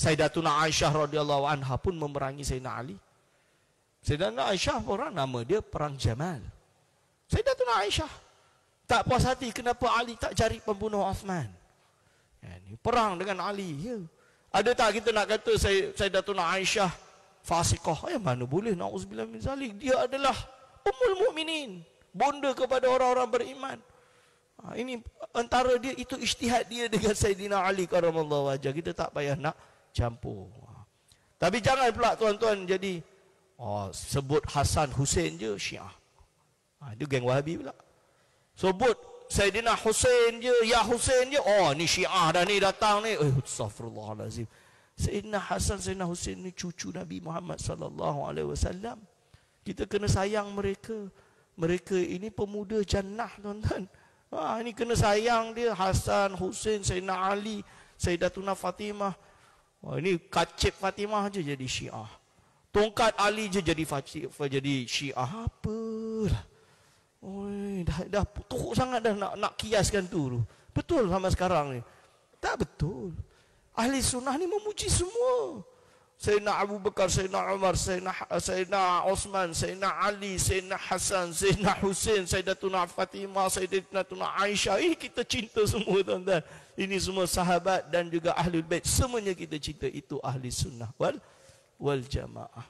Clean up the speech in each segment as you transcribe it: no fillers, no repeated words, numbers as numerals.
Sayyidatuna Aisyah radhiyallahu anha pun memerangi Sayyidina Ali. Sayyidatuna Aisyah orang nama dia Perang Jamal. Sayyidatuna Aisyah tak puas hati kenapa Ali tak cari pembunuh Uthman. Ini perang dengan Ali. Ya. Ada tak kita nak kata Sayyidatuna Aisyah fasiqah? Mana boleh, na'udzubillah min zalik. Dia adalah Ummul Mukminin, bonda kepada orang-orang beriman. Ini antara dia, itu ijtihad dia dengan Sayyidina Ali karramallahu wajhah. Kita tak payah nak campur. Tapi jangan pula tuan-tuan jadi sebut Hasan Hussein je Syiah. Itu geng Wahabi pula. Sebut Sayyidina Hussein je, ya Hussein je, ni Syiah dah ni datang ni. Astaghfirullahalazim. Sayyidina Hasan, Sayyidina Hussein ni cucu Nabi Muhammad sallallahu alaihi wasallam. Kita kena sayang mereka. Mereka ini pemuda jannah, tuan-tuan. Ini kena sayang dia. Hasan, Hussein, Sayyidina Ali, Sayyidatuna Fatimah. Ini kacip Fatimah je jadi Syiah. Tongkat Ali je jadi Syiah. Apalah. Dah teruk sangat dah nak kiaskan tu. Betul sama sekarang ni? Tak betul. Ahli sunnah ni memuji semua. Sayyidina Abu Bakar, Sayyidina Umar, Sayyidina Osman, Sayyidina Ali, Sayyidina Hasan, Sayyidina Hussein, Sayyidatuna Fatimah, Sayyidatuna Aisyah. Ini kita cinta semua, tuan-tuan. Ini semua sahabat dan juga Ahlul Bait. Semuanya kita cinta. Itu ahli sunnah wal jamaah.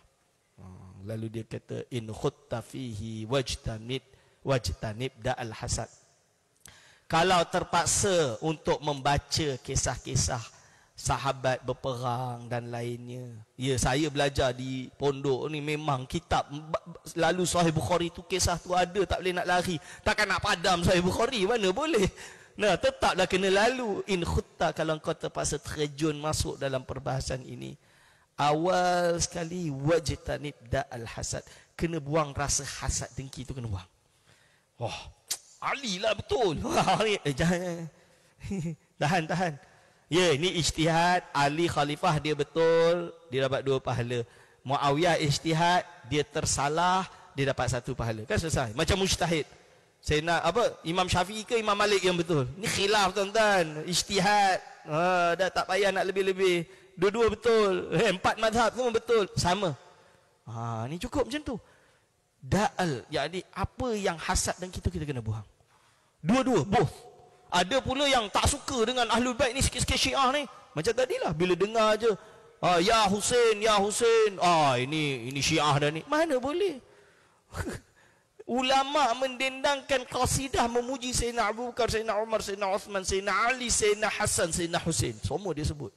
Lalu dia kata, in khutta fihi wajtanib da'al hasad. Kalau terpaksa untuk membaca kisah-kisah sahabat berperang dan lainnya. Ya, saya belajar di pondok ni memang kitab lalu Sahih Bukhari tu, kisah tu ada, tak boleh nak lari. Takkan nak padam Sahih Bukhari, mana boleh. Nah, tetaplah kena lalu. In khutta, kalau kau terpaksa terjun masuk dalam perbahasan ini, awal sekali wajtanib da'al hasad. Kena buang rasa hasad dengki tu, kena buang. Ali lah betul. Jangan. Tahan. Ya, ini ijtihad. Ali khalifah dia betul, dia dapat 2 pahala. Muawiyah ijtihad, dia tersalah, dia dapat 1 pahala. Kan selesai. Macam mujtahid. Saya nak Imam Syafi'i ke Imam Malik yang betul? Ini khilaf, tuan-tuan. Ijtihad. Dah tak payah nak lebih-lebih. Dua-dua betul. 4 mazhab semua betul. Sama. Ni cukup macam tu. Da'al, jadi apa yang hasad dan kita kena buang. Dua-dua, both. Ada pula yang tak suka dengan Ahlul Bait ni, sikit-sikit Syiah ni. Macam tadilah, bila dengar je, ya Hussein, ya Hussein. Ini Syiah dah ni. Mana boleh. Ulama mendendangkan qasidah memuji Sayyidina Abu Bakar, Sayyidina Umar, Sayyidina Uthman, Sayyidina Ali, Sayyidina Hasan, Sayyidina Hussein. Semua dia sebut.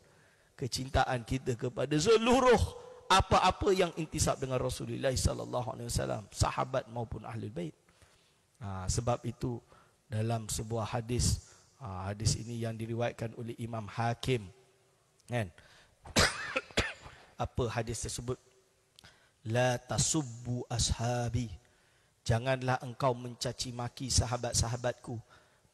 Kecintaan kita kepada seluruh apa-apa yang intisab dengan Rasulullah sallallahu alaihi wasallam, sahabat maupun Ahlul Bait. Sebab itu dalam sebuah hadis, hadis ini yang diriwayatkan oleh Imam Hakim, kan? Apa hadis tersebut? La tasubbu ashabi, janganlah engkau mencaci maki sahabat-sahabatku.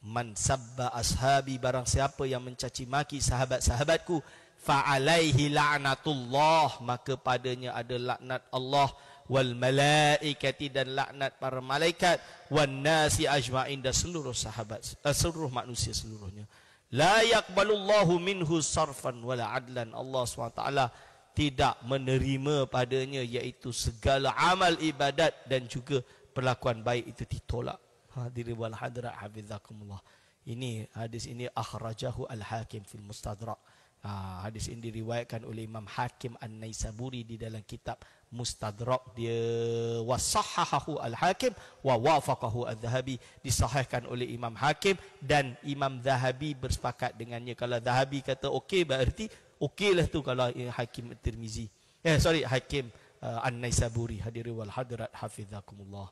Man sabba ashabi, barang siapa yang mencaci maki sahabat-sahabatku, fa'alaihi la'natullah, maka padanya ada laknat Allah, wal malaikati, dan laknat para malaikat, wan nasi ajma'in, dan seluruh sahabat, seluruh manusia seluruhnya. La yaqbalullahu minhu sarfan wala adlan, Allah SWT tidak menerima padanya, iaitu segala amal ibadat dan juga perlakuan baik itu ditolak. Hadirin wal hadirat hafizakumullah. Ini hadis ini akhrajahu al-Hakim fil Mustadrak. Hadis ini diriwayatkan oleh Imam Hakim An-Naisaburi di dalam kitab Mustadrak. Dia wasahhahahu al-Hakim wa wafaqahu al-Dhahabi, disahihkan oleh Imam Hakim dan Imam Dhahabi bersepakat dengannya. Kalau Dhahabi kata okey, berarti okeylah tu kalau Hakim Tirmizi. Hakim An-Naisaburi. Hadirin wal hadirat hafizakumullah.